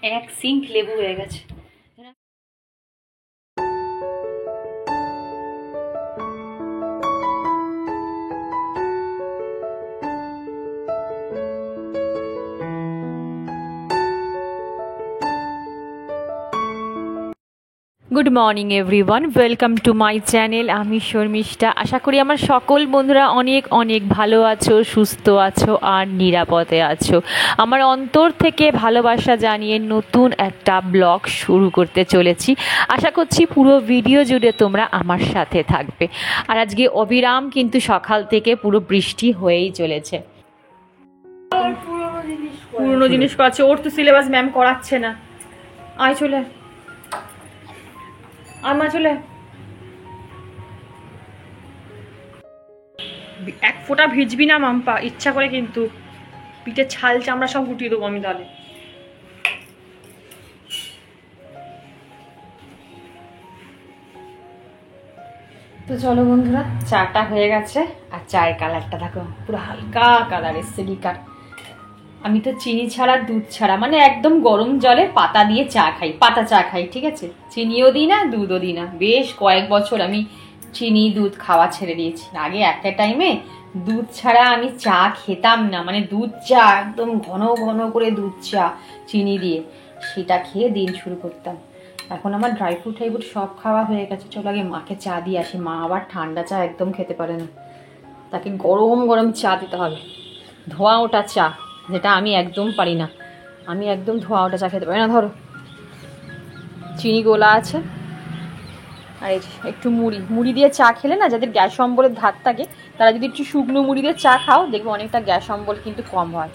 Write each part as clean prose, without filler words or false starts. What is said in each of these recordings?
এক সিঙ্ক লেবু হয়ে গেছে। Good morning everyone, welcome to my channel. আমি শর্মিষ্ঠা। আশা করি আমার সকল বন্ধুরা অনেক অনেক ভালো আছো, সুস্থ আছো আর নিরাপদে আছো। আমার অন্তর থেকে ভালোবাসা জানিয়ে নতুন একটা ব্লগ শুরু করতে চলেছি। আশা করছি পুরো ভিডিও জুড়ে তোমরা আমার সাথে থাকবে। আর আজকে অবিরাম কিন্তু সকাল থেকে পুরো বৃষ্টি হয়েই চলেছে। পুরনো জিনিস করাচ্ছে, ওর তো সিলেবাস ম্যাম করাচ্ছে না। আয় চলে আমার চলে এক ফোঁটা ভিজবি না মাম্পা, ইচ্ছা করে কিন্তু পিঠের ছাল চামড়া সব গুটিয়ে দেবো আমি তাহলে। তো চলো বন্ধুরা, চাটা হয়ে গেছে আর চায়ের কালারটা দেখো পুরো হালকা কালার এসছে লিকার। আমি তো চিনি ছাড়া দুধ ছাড়া মানে একদম গরম জলে পাতা দিয়ে চা খাই, পাতা চা খাই, ঠিক আছে? চিনিও দিই না, দুধও দিই না। বেশ কয়েক বছর আমি চিনি দুধ খাওয়া ছেড়ে দিয়েছি। আগে একটা টাইমে দুধ ছাড়া আমি চা খেতাম না, মানে দুধ চা একদম ঘন ঘন করে দুধ চা চিনি দিয়ে সেটা খেয়ে দিন শুরু করতাম। এখন আমার ড্রাই ফ্রুট টাইফ্রুট সব খাওয়া হয়ে গেছে। চলো আগে মাকে চা দিয়ে আসি। মা আবার ঠান্ডা চা একদম খেতে পারে না, তাকে গরম গরম চা দিতে হবে, ধোঁয়া ওটা চা, যেটা আমি একদম পারি না। আমি একদম ধোঁয়া ওটা চা খেতে পারি না। ধরো চিনি গোলা আছে আর এই একটু মুড়ি দিয়ে চা খেলে না, যাদের গ্যাস অম্বলের ধার থাকে তারা যদি একটু শুকনো মুড়ি দিয়ে চা খাও দেখবে অনেকটা গ্যাস অম্বল কিন্তু কম হয়।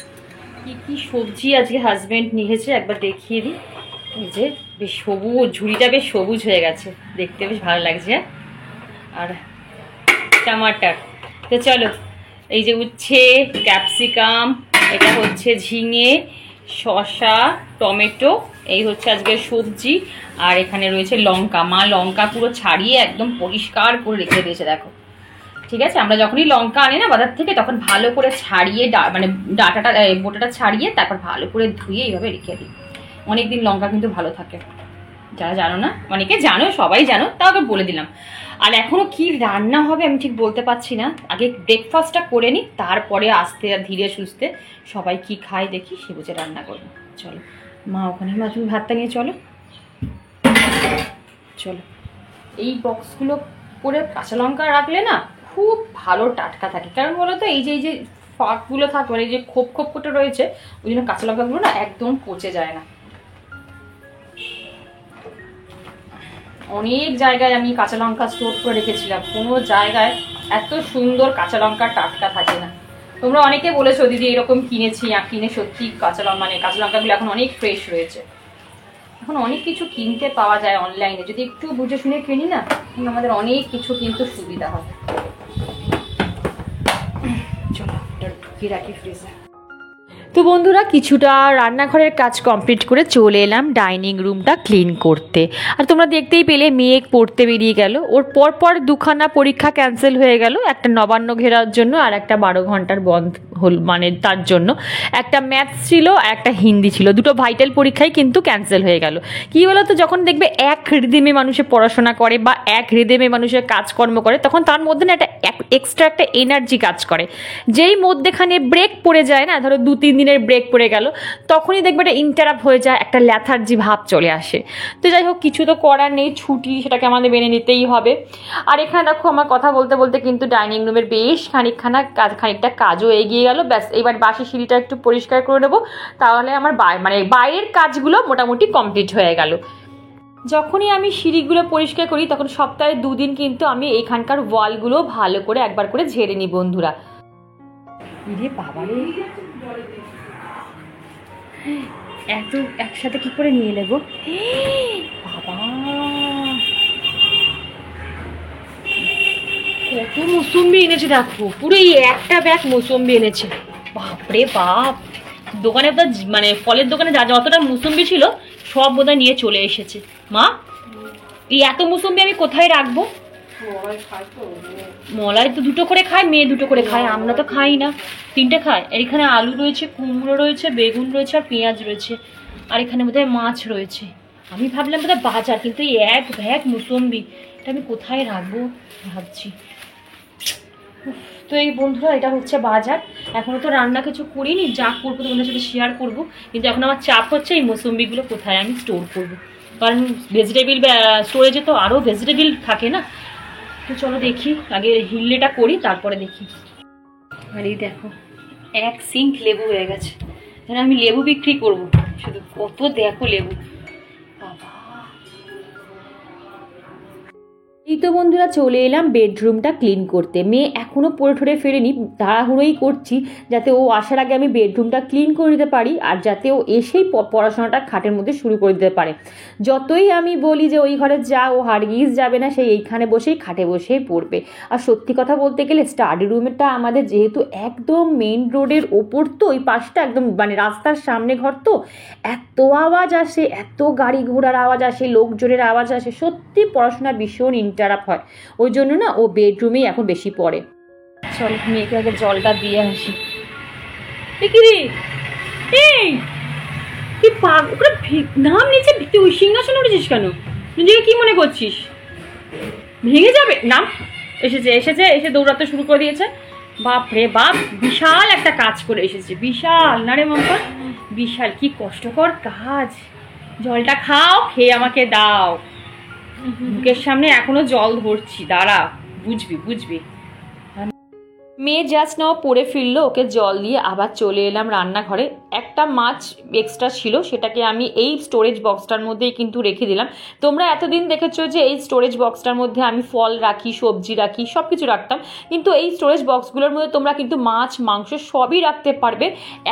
কি কি সবজি আজকে হাজব্যান্ড নিয়েছে একবার দেখিয়ে দিই। এই যে বেশ সবুজ, ঝুড়িটা বেশ সবুজ হয়ে গেছে, দেখতে বেশ ভালো লাগছে। আর টমাটার, তো চলো এই যে উচ্ছে, ক্যাপসিকাম, এটা হচ্ছে ঝিঙে, শসা, টমেটো, এই হচ্ছে আজকের সবজি। আর এখানে রয়েছে লঙ্কা। মা লঙ্কা পুরো ছাড়িয়ে একদম পরিষ্কার করে রেখে দিয়েছে দেখো, ঠিক আছে? আমরা যখনই লঙ্কা আনি না বাজার থেকে তখন ভালো করে ছাড়িয়ে মানে ডাটাটা বোটাটা ছাড়িয়ে তারপর ভালো করে ধুয়ে এইভাবে রেখে দিই। অনেকদিন লঙ্কা কিন্তু ভালো থাকে। যারা জানো না, অনেকে জানো, সবাই জানো, তাও আগে বলে দিলাম। আর এখনো কি রান্না হবে আমি ঠিক বলতে পারছি না। আগে ব্রেকফাস্টটা করে নিই, তারপরে আস্তে আর ধীরে সুস্থে সবাই কি খায় দেখি সে বুঝে রান্না করবো। চলো মা ওখানে, মা তুমি ভাতটা নিয়ে চলো। চলো এই বক্সগুলো করে কাঁচা লঙ্কা রাখলে না খুব ভালো টাটকা থাকে। কারণ বলো তো এই যে ফাঁকগুলো থাকে, মানে এই যে খোপ খোপ করে রয়েছে, ওই জন্য কাঁচা লঙ্কাগুলো না একদম পচে যায় না। অনেক জায়গায় আমি কাঁচা লঙ্কা স্টোর করে রেখেছিলাম, কোনো জায়গায় এত সুন্দর কাঁচা লঙ্কা টাটকা থাকে না। তোমরা অনেকে বলেছো দিদি এরকম কিনেছি, কিনে সত্যি কাঁচা লঙ্কাগুলো এখন অনেক ফ্রেশ রয়েছে। এখন অনেক কিছু কিনতে পাওয়া যায় অনলাইনে, যদি একটু বুঝে শুনে কিনি না আমাদের অনেক কিছু কিন্তু সুবিধা হয়। চলো ঢুকিয়ে রাখি ফ্রিজে। তো বন্ধুরা কিছুটা রান্নাঘরের কাজ কমপ্লিট করে চলে এলাম ডাইনিং রুমটা ক্লিন করতে। আর তোমরা দেখতেই পেলে মেয়ে পড়তে বেরিয়ে গেল, ওর পরপর দুখানা পরীক্ষা ক্যান্সেল হয়ে গেল, একটা নবান্ন ঘেরার জন্য আর একটা 12 ঘন্টার বন্ধ হল, মানে তার জন্য। একটা ম্যাথস ছিল আর একটা হিন্দি ছিল, দুটো ভাইটাল পরীক্ষাই কিন্তু ক্যান্সেল হয়ে গেল। কী বলো তো, যখন দেখবে এক রিদেমে মানুষে পড়াশোনা করে বা এক রিদেমে মানুষের কাজকর্ম করে তখন তার মধ্যে না একটা এক্সট্রা একটা এনার্জি কাজ করে। যেই মধ্যেখানে ব্রেক পড়ে যায় না, ধরো 2-3 দিনের ব্রেক পড়ে গেল, তখনই দেখবে একটা ইন্টারাপ্ট হয়ে যায়, একটা ল্যাথার্জি ভাব চলে আসে। তো যাই হোক, কিছু তো করার নেই, ছুটি, সেটাকে আমাদের মেনে নিতেই হবে। আর এখানে দেখো আমার কথা বলতে বলতে কিন্তু ডাইনিং রুমের বেশ খানিকটা কাজও এগিয়ে গেল। ব্যাস এবার বাসি সিঁড়িটা একটু পরিষ্কার করে নেবো, তাহলে আমার মানে বাইরের কাজগুলো মোটামুটি কমপ্লিট হয়ে গেল। যখনই আমি সিঁড়িগুলো পরিষ্কার করি তখন সপ্তাহে 2 দিন কিন্তু আমি এখানকার ওয়ালগুলো ভালো করে একবার করে ঝেড়ে নিই বন্ধুরা। বাবারে এত একসাথে কি করে নিয়ে এলে গো বাবা, কত মৌসুম্বি এনেছে দেখো, পুরো এই একটা ব্যাগ মৌসুম্বি এনেছে। বাপরে বাপ, দোকানে তো মানে ফলের দোকানে যতটা মৌসুম্বি ছিল সব বোধহয় নিয়ে চলে এসেছে। মা এই এত মৌসুম্বি আমি কোথায় রাখবো? মলাই তো 2টো করে খায়, মেয়ে 2টো করে খায়, আমরা তো খাই না, 3টে খায়। এখানে আলু রয়েছে, কুমড়ো রয়েছে, বেগুন রয়েছে আর পেঁয়াজ রয়েছে। আর এখানে বোধহয় মাছ রয়েছে। আমি ভাবলাম বোধহয় বাজার, কিন্তু এই এক ব্যাগ মুসম্বি, এটা আমি কোথায় রাখবো ভাবছি। তো এই বন্ধুরা, এটা হচ্ছে বাজার। এখনও তো রান্না কিছু করিনি, যা করবো তোমাদের সাথে শেয়ার করবো। কিন্তু এখন আমার চাপ হচ্ছে এই মুসম্বিগুলো কোথায় আমি স্টোর করবো, কারণ ভেজিটেবিল স্টোরেজে তো আরও ভেজিটেবিল থাকে না। তো চলো দেখি, আগে হিল্লেটা করি তারপরে দেখি। আর এই দেখো, এক সিঙ্ক লেবু হয়ে গেছে। তাহলে আমি লেবু বিক্রি করবো, শুধু কত দেখো লেবু। এই তো বন্ধুরা, চলে এলাম বেডরুমটা ক্লিন করতে। মেয়ে এখনও পড়ে ঠরে ফেরেনি, তাড়াহুড়োই করছি যাতে ও আসার আগে আমি বেডরুমটা ক্লিন করে দিতে পারি, আর যাতে ও এসেই পড়াশোনাটা খাটের মধ্যে শুরু করে দিতে পারে। যতই আমি বলি যে ওই ঘরে যা, ও হারগিজ যাবে না, সেই এইখানে বসেই খাটে বসেই পড়বে। আর সত্যি কথা বলতে গেলে স্টাডি রুমটা আমাদের যেহেতু একদম মেইন রোডের ওপর, তো ওই পাশটা একদম মানে রাস্তার সামনে ঘর, তো এত আওয়াজ আসে, এত গাড়ি ঘোড়ার আওয়াজ আসে, লোকজনের আওয়াজ আসে, সত্যি পড়াশোনা ভীষণ ইন্টারাপ্ট হয়। ওই জন্য না ও বেডরুমেই এখন বেশি পড়ে। চল মেয়েকে আগে জলটা দিয়ে আসি। এই কি নাম নিচে তুই সিংহাসন উঠেছিস কেন? নিজেকে কি মনে করছিস ভেঙে যাবে? নাম এসেছে এসে দৌড়াতে শুরু করে দিয়েছে। বাপ রে বাপ, বিশাল একটা কাজ করে এসেছে। বিশাল না রে মাম্পা, বিশাল। কি কষ্টকর কাজ। জলটা খাও, খেয়ে আমাকে দাও। মুখের সামনে এখনো জল ধরছি, দাঁড়া, বুঝবি। মেয়ে জাস্ট নাও পড়ে ফিরলো, ওকে জল দিয়ে আবার চলে এলাম রান্নাঘরে। একটা মাছ এক্সট্রা ছিল, সেটাকে আমি এই স্টোরেজ বক্সটার মধ্যেই কিন্তু রেখে দিলাম। তোমরা এতদিন দেখেছো যে এই স্টোরেজ বক্সটার মধ্যে আমি ফল রাখি, সবজি রাখি, সব কিছু রাখতাম, কিন্তু এই স্টোরেজ বক্সগুলোর মধ্যে তোমরা কিন্তু মাছ মাংস সবই রাখতে পারবে।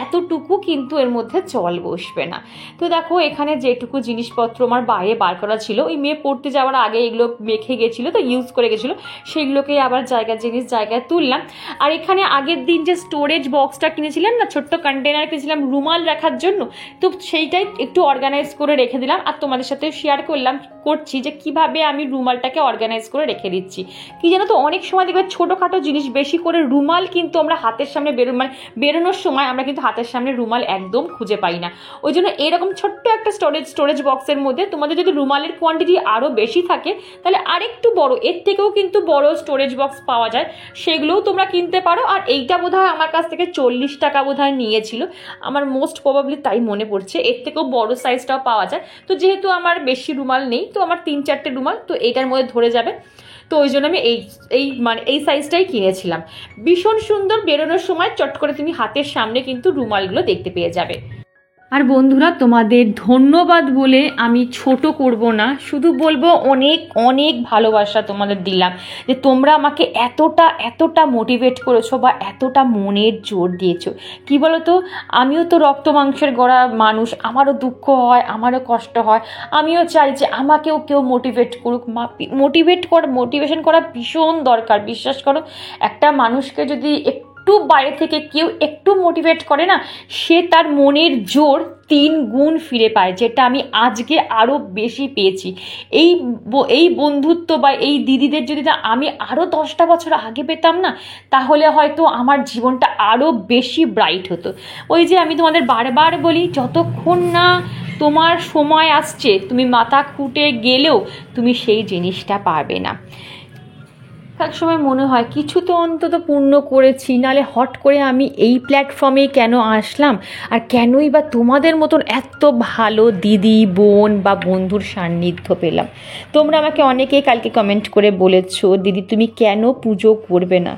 এতটুকু কিন্তু এর মধ্যে জল বসবে না। তো দেখো, এখানে যেটুকু জিনিসপত্র আমার বাইরে বার করা ছিল, ওই মেয়ে পড়তে যাওয়ার আগে এগুলো মেখে গেছিলো, তো ইউজ করে গেছিলো, সেগুলোকেই আবার জায়গায় তুললাম। আর এখানে আগের দিন যে স্টোরেজ বক্সটা কিনেছিলাম না, ছোট্ট কন্টেনার কিনেছিলাম রুমাল রাখার জন্য, তো সেইটাই একটু অর্গানাইজ করে রেখে দিলাম। আর তোমাদের সাথে শেয়ার করছি যে কিভাবে আমি রুমালটাকে অর্গানাইজ করে রেখে দিচ্ছি। কি জানো তো, অনেক সময় দেখবে ছোটোখাটো জিনিস, বেশি করে রুমাল কিন্তু আমরা হাতের সামনে বেরোনোর সময় আমরা কিন্তু হাতের সামনে রুমাল একদম খুঁজে পাই না। ওই জন্য এরকম ছোট্ট একটা স্টোরেজ বক্সের মধ্যে তোমাদের যদি রুমালের কোয়ান্টিটি আরও বেশি থাকে, তাহলে আরেকটু বড়, এর থেকেও কিন্তু বড় স্টোরেজ বক্স পাওয়া যায়, সেগুলোও তোমরা কিনতে পারো। আর এইটা বোধহয় আমার কাছ থেকে 40 টাকা বোধহয় নিয়েছিল, আমার মোস্ট প্রবাবলি তাই মনে পড়ছে। এর থেকেও বড় সাইজটাও পাওয়া যায়। তো যেহেতু আমার বেশি রুমাল নেই, তো আমার 3-4টে রুমাল তো এইটার মধ্যে ধরে যাবে, তো ওই জন্য আমি এই সাইজটাই কিনেছিলাম। ভীষণ সুন্দর, বেরোনোর সময় চট করে তুমি হাতের সামনে কিন্তু রুমালগুলো দেখতে পেয়ে যাবে। আর বন্ধুরা, তোমাদের ধন্যবাদ বলে আমি ছোট করব না, শুধু বলবো অনেক অনেক ভালোবাসা তোমাদের দিলাম, যে তোমরা আমাকে এতটা মোটিভেট করেছো বা এতটা মনের জোর দিয়েছো। কি বলো তো, আমিও তো রক্ত মাংসের গড়া মানুষ, আমারও দুঃখ হয়, আমারও কষ্ট হয়, আমিও চাই যে আমাকেও কেউ মোটিভেট করুক। মোটিভেশন করা ভীষণ দরকার। বিশ্বাস করো, একটা মানুষকে যদি একটু বাইরে থেকে কেউ একটু মোটিভেট করে না, সে তার মনের জোর 3 গুণ ফিরে পায়, যেটা আমি আজকে আরও বেশি পেয়েছি। এই বন্ধুত্ব বা এই দিদিদের যদি না আমি আরও 10টা বছর আগে পেতাম না, তাহলে হয়তো আমার জীবনটা আরও বেশি ব্রাইট হতো। ওই যে আমি তোমাদের বারবার বলি, যতক্ষণ না তোমার সময় আসছে, তুমি মাথা খুঁটে গেলেও তুমি সেই জিনিসটা পারবে না। এক সময় মনে হয় কিছু তো অন্তত পূর্ণ করেছি, নালে হট করে আমি এই প্ল্যাটফর্মে কেন আসলাম, আর কেনই বা তোমাদের মতন এত ভালো দিদি, বোন বা বন্ধুর সান্নিধ্য পেলাম। তোমরা আমাকে অনেকেই কালকে কমেন্ট করে বলেছো, দিদি তুমি কেন পুজো করবে না।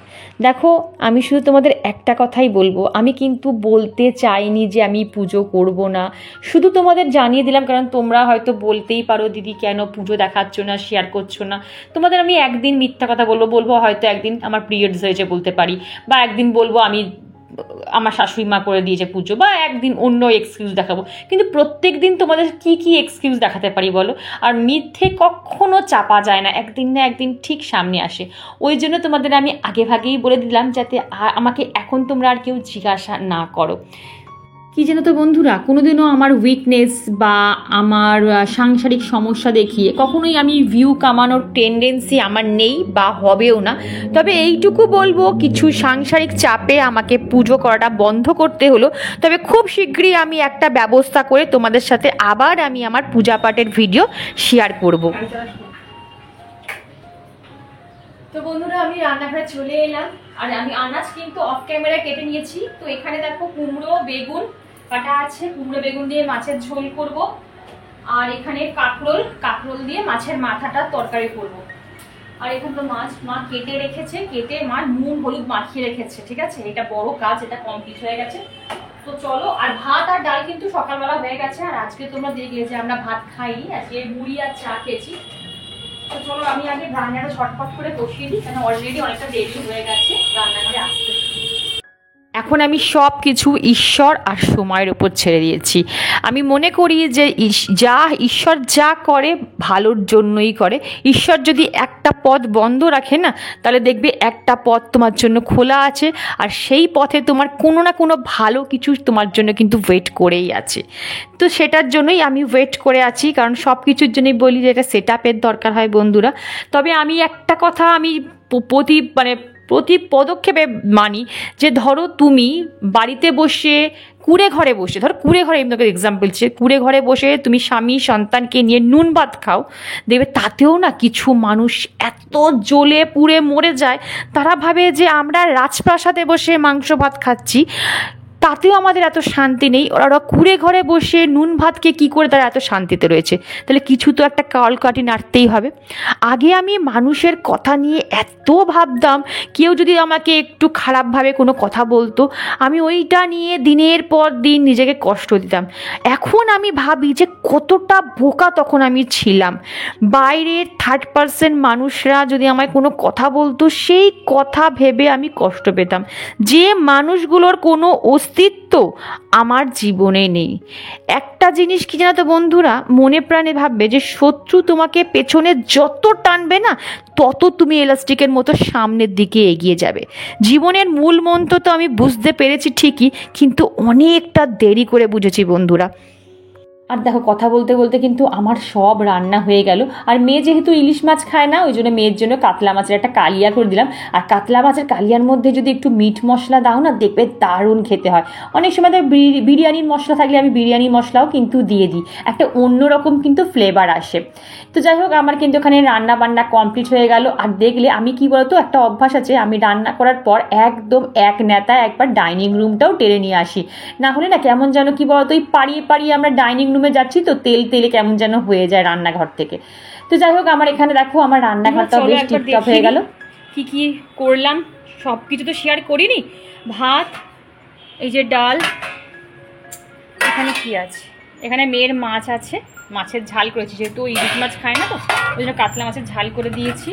দেখো, আমি শুধু তোমাদের একটা কথাই বলবো, আমি কিন্তু বলতে চাইনি যে আমি পুজো করব না, শুধু তোমাদের জানিয়ে দিলাম, কারণ তোমরা হয়তো বলতেই পারো দিদি কেন পুজো দেখাচ্ছ না, শেয়ার করছো না। তোমাদের আমি একদিন মিথ্যা কথা বলবো, হয়তো একদিন আমার পিরিয়ডস হয়েছে বলতে পারি, বা একদিন বলবো আমি আমার শাশুড়ি মা করে দিয়েছে পুজো, বা একদিন অন্য এক্সকিউজ দেখাবো। কিন্তু প্রত্যেক দিন তোমাদের কি এক্সকিউজ দেখাতে পারি বলো? আর মিথ্যে কখনো চাপা যায় না, একদিন না একদিন ঠিক সামনে আসে। ওই জন্য তোমাদের আমি আগেভাগেই বলে দিলাম, যাতে আমাকে এখন তোমরা আর কেউ জিজ্ঞাসা না করো। কি জানো তো বন্ধুরা, কোনোদিনও আমার উইকনেস বা আমার সাংসারিক সমস্যা দেখিয়ে কখনোই আমি ভিউ কামানোর টেন্ডেন্সি আমার নেই বা হবেও না। তবে এইটুকু বলবো, কিছু সাংসারিক চাপে আমাকে পুজো করাটা বন্ধ করতে হলো। তবে খুব শীঘ্রই আমি একটা ব্যবস্থা করে তোমাদের সাথে আবার আমি আমার পূজা পাঠের ভিডিও শেয়ার করব। তো বন্ধুরা, আমি রান্নাঘরে চলে এলাম। আর আমি আনাজ কিন্তু অফ ক্যামেরা কেটে নিয়েছি। তো এখানে দেখো কুমড়ো বেগুন কাটা আছে, কুমড়ো বেগুন দিয়ে মাছের ঝোল করব। আর এখানে কাঁকরোল দিয়ে মাছের মাথাটা তরকারি করব। আর এখানে তো মাছ মা কেটে রেখেছে, কেটে মা নুন হলুদ মাখিয়ে রেখেছে। ঠিক আছে, এটা বড় কাজ, এটা কমপ্লিট হয়ে গেছে। তো চলো, আর ভাত আর ডাল কিন্তু সকালবেলা হয়ে গেছে। আর আজকে তোমরা দেখলে যে আমরা ভাত খাইনি, আজকে মুড়ি আর চা খেয়েছি। তো চলো আমি আগে রান্নাটা ঝটপট করে বসিয়ে দিই, কারণ অলরেডি অনেকটা দেরি হয়ে গেছে রান্নাঘরে আসতে। এখন আমি সব কিছু ঈশ্বর আর সময়ের উপর ছেড়ে দিয়েছি। আমি মনে করি যে ঈশ্বর যা করে ভালোর জন্যই করে। ঈশ্বর যদি একটা পথ বন্ধ রাখে না, তাহলে দেখবে একটা পথ তোমার জন্য খোলা আছে, আর সেই পথে তোমার কোনো না কোনো ভালো কিছু তোমার জন্য কিন্তু ওয়েট করেই আছে। তো সেটার জন্যই আমি ওয়েট করে আছি, কারণ সব কিছুর জন্যই বলি যে এটা সেট আপের দরকার হয় বন্ধুরা। তবে আমি একটা কথা আমি প্রতি পদক্ষেপে মানি, যে ধরো তুমি বাড়িতে বসে কুঁড়ে ঘরে বসে, ধরো কুঁড়ে ঘরে, আমি তোমাকে এক্সাম্পল দিচ্ছি, কুঁড়ে ঘরে বসে তুমি স্বামী সন্তানকে নিয়ে নুন ভাত খাও, দেখবে তাতেও না কিছু মানুষ এত জ্বলে পুড়ে মরে যায়। তারা ভাবে যে আমরা রাজপ্রাসাদে বসে মাংস ভাত খাচ্ছি, তাতেও আমাদের এত শান্তি নেই। ওরা কুঁড়ে ঘরে বসে নুন ভাতকে কী করে তারা এত শান্তিতে রয়েছে। তাহলে কিছু তো একটা কলকাঠি নাড়তেই হবে। আগে আমি মানুষের কথা নিয়ে এত ভাবতাম, কেউ যদি আমাকে একটু খারাপভাবে কোনো কথা বলতো, আমি ওইটা নিয়ে দিনের পর দিন নিজেকে কষ্ট দিতাম। এখন আমি ভাবি যে কতটা বোকা তখন আমি ছিলাম। বাইরের থার্ড পার্সন মানুষরা যদি আমায় কোনো কথা বলতো, সেই কথা ভেবে আমি কষ্ট পেতাম। যে মানুষগুলোর কোনো অস্তিত্ব আমার জীবনে নেই। একটা জিনিস কি জানো তো বন্ধুরা, মনে প্রাণে ভাববে যে শত্রু তোমাকে পেছনে যত টানবে না, তত তুমি এলাস্টিকের মতো সামনের দিকে এগিয়ে যাবে। জীবনের মূল মন্ত্র তো আমি বুঝতে পেরেছি ঠিকই, কিন্তু অনেকটা দেরি করে বুঝেছি বন্ধুরা। আর দেখো, কথা বলতে বলতে কিন্তু আমার সব রান্না হয়ে গেল। আর মেয়ে যেহেতু ইলিশ মাছ খায় না, ওই জন্য মেয়ের জন্য কাতলা মাছের একটা কালিয়া করে দিলাম। আর কাতলা মাছের কালিয়ার মধ্যে যদি একটু মিট মশলা দাও না, দেখবে দারুণ খেতে হয়। অনেক সময় তো বিরিয়ানির মশলা থাকলে আমি বিরিয়ানির মশলাও কিন্তু দিয়ে দিই, একটা অন্যরকম কিন্তু ফ্লেভার আসে। তো যাই হোক, আমার কিন্তু ওখানে রান্না বান্না কমপ্লিট হয়ে গেল। আর দেখলে আমি কি বলতো, একটা অভ্যাস আছে, আমি রান্না করার পর একদম এক নেতা একবার ডাইনিং রুমটাও টেনে নিয়ে আসি। না হলে না কেমন যেন কি বলতো, ওই পাড়িয়ে আমরা ডাইনিং রুমে যাচ্ছি তো তেলে কেমন যেন হয়ে যায় রান্নাঘর থেকে। তো যাই হোক, আমার এখানে দেখো আমার রান্নাঘরটা বেশ টিপটপ হয়ে গেল। কি কি করলাম সব কিছু তো শেয়ার করিনি। ভাত, এই যে ডাল, এখানে কি আছে, এখানে মেয়ের মাছ আছে, মাছের ঝাল করেছি, যেহেতু ইলিশ মাছ খায় না তো ওই জন্য কাতলা মাছের ঝাল করে দিয়েছি।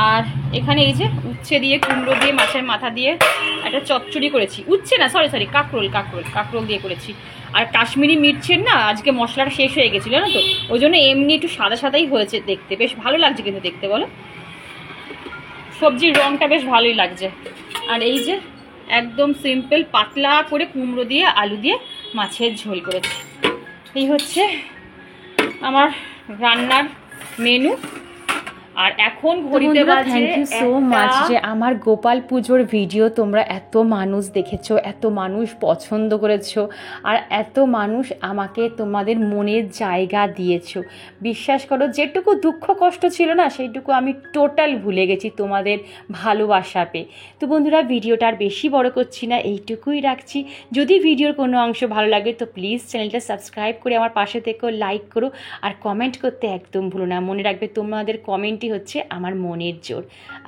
আর এখানে এই যে উচ্ছে দিয়ে, কুমড়ো দিয়ে, মাছের মাথা দিয়ে একটা চচ্চড়ি করেছি। উচ্ছে না, সরি কাঁকরোল দিয়ে করেছি। আর কাশ্মীরি মির্চের না আজকে মশলাটা শেষ হয়ে গেছিল না, তো ওই জন্য এমনি একটু সাদা সাদাই হয়েছে দেখতে, বেশ ভালো লাগছে কিন্তু দেখতে, বলো সবজির রঙটা বেশ ভালোই লাগছে। আর এই যে একদম সিম্পল পাতলা করে কুমড়ো দিয়ে আলু দিয়ে মাছের ঝোল করেছি। এই হচ্ছে আমার রান্নার মেনু। আর এখন ঘড়িতে বাজে, থ্যাংক ইউ সো মাচ যে আমার গোপাল পুজোর ভিডিও তোমরা এত মানুষ দেখেছো, এত মানুষ পছন্দ করেছো, আর এত মানুষ আমাকে তোমাদের মনের জায়গা দিয়েছো। বিশ্বাস করো, যেটুকু দুঃখ কষ্ট ছিল না, সেইটুকু আমি টোটাল ভুলে গেছি তোমাদের ভালোবাসা পেয়ে। তো বন্ধুরা, ভিডিওটা আর বেশি বড় করছি না, এইটুকুই রাখছি। যদি ভিডিওর কোনো অংশ ভালো লাগে তো প্লিজ চ্যানেলটা সাবস্ক্রাইব করে আমার পাশে থেকো, লাইক করো, আর কমেন্ট করতে একদম ভুলো না। মনে রাখবে তোমাদের কমেন্ট হচ্ছে আমার মনের জোর।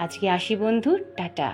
আজকে আসি বন্ধু, টাটা।